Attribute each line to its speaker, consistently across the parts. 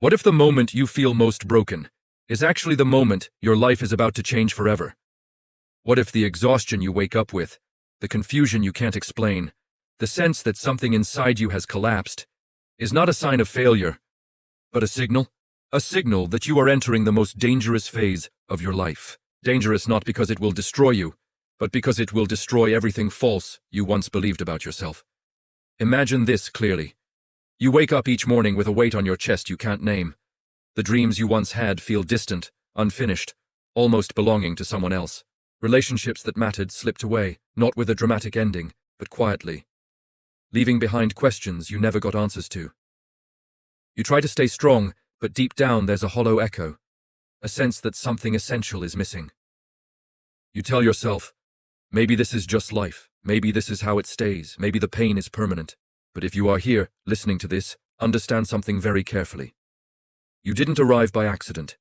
Speaker 1: What if the moment you feel most broken is actually the moment your life is about to change forever? What if the exhaustion you wake up with, the confusion you can't explain, the sense that something inside you has collapsed, is not a sign of failure, but a signal? A signal that you are entering the most dangerous phase of your life. Dangerous not because it will destroy you, but because it will destroy everything false you once believed about yourself. Imagine this clearly. You wake up each morning with a weight on your chest you can't name. The dreams you once had feel distant, unfinished, almost belonging to someone else. Relationships that mattered slipped away, not with a dramatic ending, but quietly, leaving behind questions you never got answers to. You try to stay strong, but deep down there's a hollow echo, a sense that something essential is missing. You tell yourself, maybe this is just life, maybe this is how it stays, maybe the pain is permanent. But if you are here, listening to this, understand something very carefully. You didn't arrive by accident.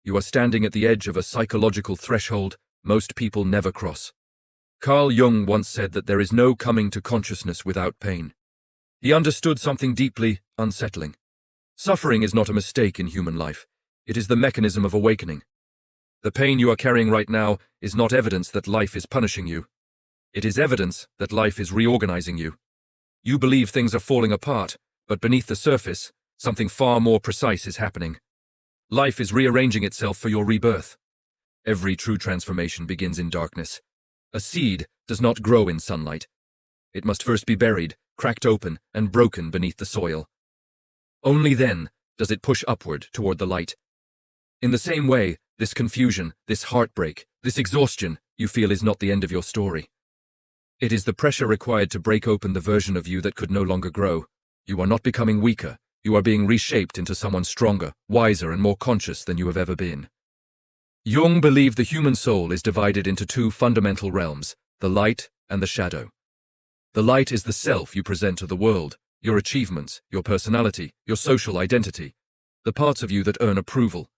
Speaker 1: You are standing at the edge of a psychological threshold most people never cross. Carl Jung once said that there is no coming to consciousness without pain. He understood something deeply unsettling. Suffering is not a mistake in human life. It is the mechanism of awakening. The pain you are carrying right now is not evidence that life is punishing you. It is evidence that life is reorganizing you. You believe things are falling apart, but beneath the surface, something far more precise is happening. Life is rearranging itself for your rebirth. Every true transformation begins in darkness. A seed does not grow in sunlight. It must first be buried, cracked open, and broken beneath the soil. Only then does it push upward toward the light. In the same way, this confusion, this heartbreak, this exhaustion you feel is not the end of your story. It is the pressure required to break open the version of you that could no longer grow. You are not becoming weaker. You are being reshaped into someone stronger, wiser, and more conscious than you have ever been. Jung believed the human soul is divided into two fundamental realms, the light and the shadow. The light is the self you present to the world, your achievements, your personality, your social identity, the parts of you that earn approval.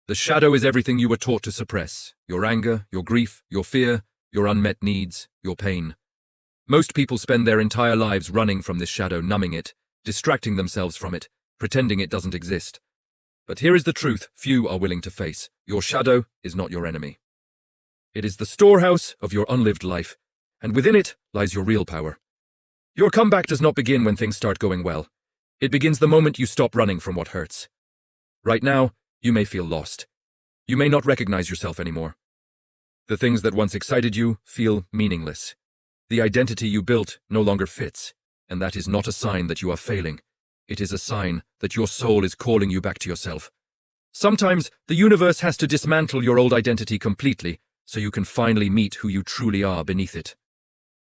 Speaker 1: The shadow is everything you were taught to suppress, your anger, your grief, your fear, your unmet needs, your pain. Most people spend their entire lives running from this shadow, numbing it, distracting themselves from it, pretending it doesn't exist. But here is the truth few are willing to face. Your shadow is not your enemy. It is the storehouse of your unlived life, and within it lies your real power. Your comeback does not begin when things start going well. It begins the moment you stop running from what hurts. Right now, you may feel lost. You may not recognize yourself anymore. The things that once excited you feel meaningless. The identity you built no longer fits, and that is not a sign that you are failing. It is a sign that your soul is calling you back to yourself. Sometimes the universe has to dismantle your old identity completely so you can finally meet who you truly are beneath it.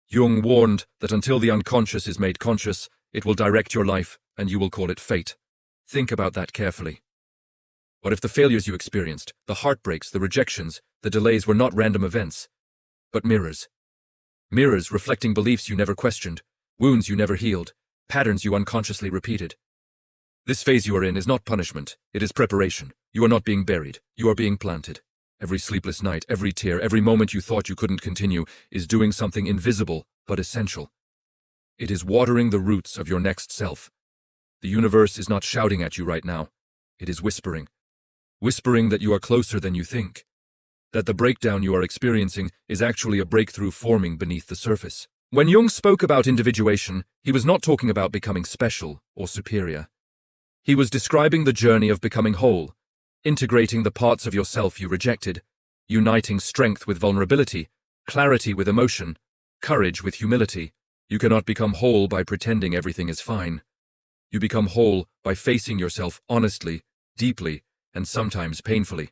Speaker 1: Jung warned that until the unconscious is made conscious, it will direct your life and you will call it fate. Think about that carefully. What if the failures you experienced, the heartbreaks, the rejections, the delays were not random events, but mirrors? Mirrors reflecting beliefs you never questioned, wounds you never healed, patterns you unconsciously repeated. This phase you are in is not punishment, it is preparation. You are not being buried, you are being planted. Every sleepless night, every tear, every moment you thought you couldn't continue is doing something invisible but essential. It is watering the roots of your next self. The universe is not shouting at you right now. It is whispering. Whispering that you are closer than you think. That the breakdown you are experiencing is actually a breakthrough forming beneath the surface. When Jung spoke about individuation, he was not talking about becoming special or superior. He was describing the journey of becoming whole, integrating the parts of yourself you rejected, uniting strength with vulnerability, clarity with emotion, courage with humility. You cannot become whole by pretending everything is fine. You become whole by facing yourself honestly, deeply, and sometimes painfully.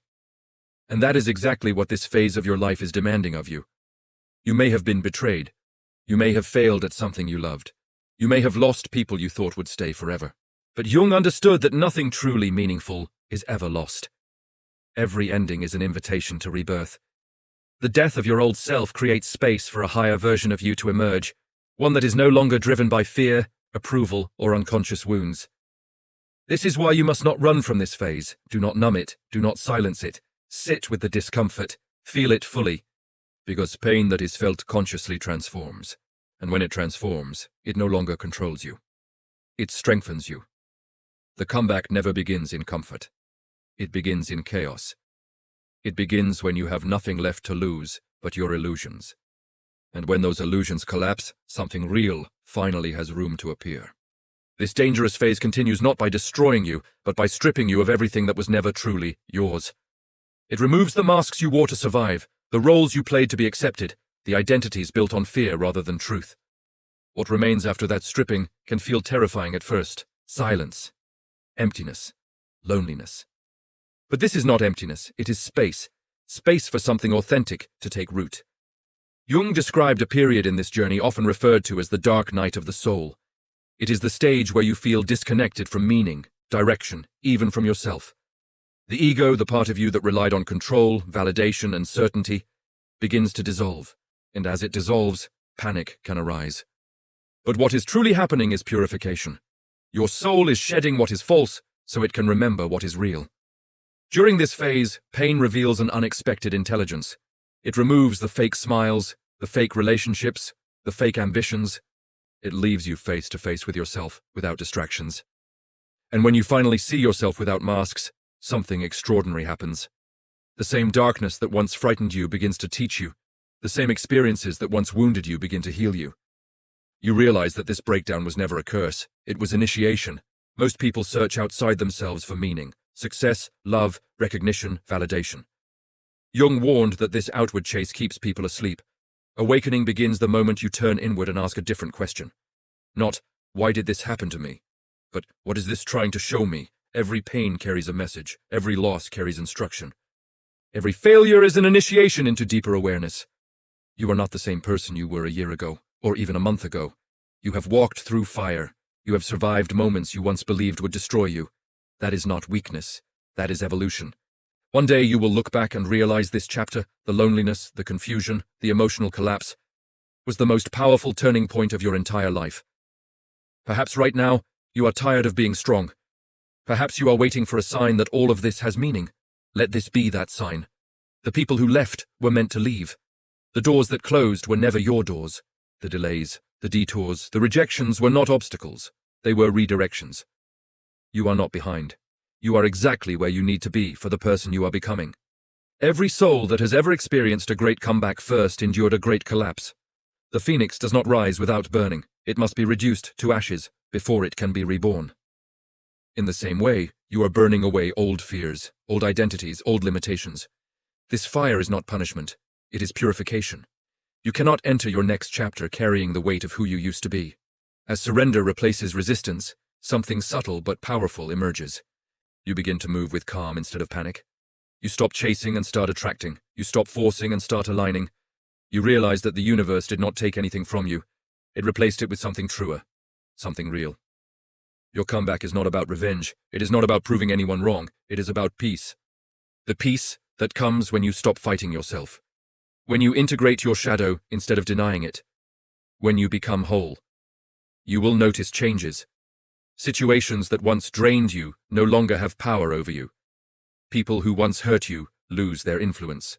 Speaker 1: And that is exactly what this phase of your life is demanding of you. You may have been betrayed. You may have failed at something you loved. You may have lost people you thought would stay forever. But Jung understood that nothing truly meaningful is ever lost. Every ending is an invitation to rebirth. The death of your old self creates space for a higher version of you to emerge, one that is no longer driven by fear, approval, or unconscious wounds. This is why you must not run from this phase. Do not numb it. Do not silence it. Sit with the discomfort. Feel it fully. Because pain that is felt consciously transforms. And when it transforms, it no longer controls you. It strengthens you. The comeback never begins in comfort. It begins in chaos. It begins when you have nothing left to lose but your illusions. And when those illusions collapse, something real finally has room to appear. This dangerous phase continues not by destroying you, but by stripping you of everything that was never truly yours. It removes the masks you wore to survive, the roles you played to be accepted, the identities built on fear rather than truth. What remains after that stripping can feel terrifying at first. Silence, emptiness, loneliness. But this is not emptiness, it is space. Space for something authentic to take root. Jung described a period in this journey often referred to as the dark night of the soul. It is the stage where you feel disconnected from meaning, direction, even from yourself. The ego, the part of you that relied on control, validation, and certainty, begins to dissolve, and as it dissolves, panic can arise. But what is truly happening is purification. Your soul is shedding what is false so it can remember what is real. During this phase, pain reveals an unexpected intelligence. It removes the fake smiles, the fake relationships, the fake ambitions. It leaves you face to face with yourself without distractions. And when you finally see yourself without masks, something extraordinary happens. The same darkness that once frightened you begins to teach you. The same experiences that once wounded you begin to heal you. You realize that this breakdown was never a curse. It was initiation. Most people search outside themselves for meaning, success, love, recognition, validation. Jung warned that this outward chase keeps people asleep. Awakening begins the moment you turn inward and ask a different question. Not, why did this happen to me? But, what is this trying to show me? Every pain carries a message. Every loss carries instruction. Every failure is an initiation into deeper awareness. You are not the same person you were a year ago, or even a month ago. You have walked through fire. You have survived moments you once believed would destroy you. That is not weakness. That is evolution. One day you will look back and realize this chapter, the loneliness, the confusion, the emotional collapse, was the most powerful turning point of your entire life. Perhaps right now, you are tired of being strong. Perhaps you are waiting for a sign that all of this has meaning. Let this be that sign. The people who left were meant to leave. The doors that closed were never your doors. The delays, the detours, the rejections were not obstacles. They were redirections. You are not behind. You are exactly where you need to be for the person you are becoming. Every soul that has ever experienced a great comeback first endured a great collapse. The phoenix does not rise without burning. It must be reduced to ashes before it can be reborn. In the same way, you are burning away old fears, old identities, old limitations. This fire is not punishment. It is purification. You cannot enter your next chapter carrying the weight of who you used to be. As surrender replaces resistance, something subtle but powerful emerges. You begin to move with calm instead of panic. You stop chasing and start attracting. You stop forcing and start aligning. You realize that the universe did not take anything from you. It replaced it with something truer, something real. Your comeback is not about revenge. It is not about proving anyone wrong. It is about peace. The peace that comes when you stop fighting yourself. When you integrate your shadow instead of denying it. When you become whole. You will notice changes. Situations that once drained you no longer have power over you. People who once hurt you lose their influence.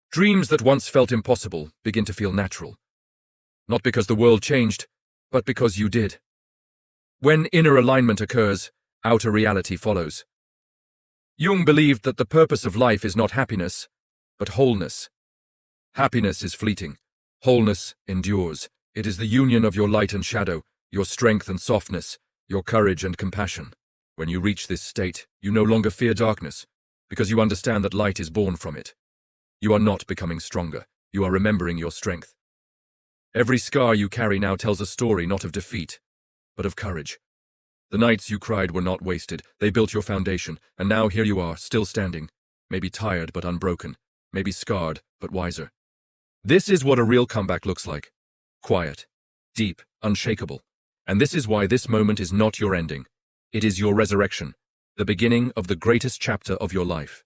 Speaker 1: Dreams that once felt impossible begin to feel natural. Not because the world changed, but because you did. When inner alignment occurs, outer reality follows. Jung believed that the purpose of life is not happiness, but wholeness. Happiness is fleeting. Wholeness endures. It is the union of your light and shadow, your strength and softness, your courage and compassion. When you reach this state, you no longer fear darkness, because you understand that light is born from it. You are not becoming stronger. You are remembering your strength. Every scar you carry now tells a story not of defeat, but of courage. The nights you cried were not wasted. They built your foundation, and now here you are, still standing, maybe tired but unbroken, maybe scarred but wiser. This is what a real comeback looks like. Quiet, deep, unshakable. And this is why this moment is not your ending. It is your resurrection, the beginning of the greatest chapter of your life.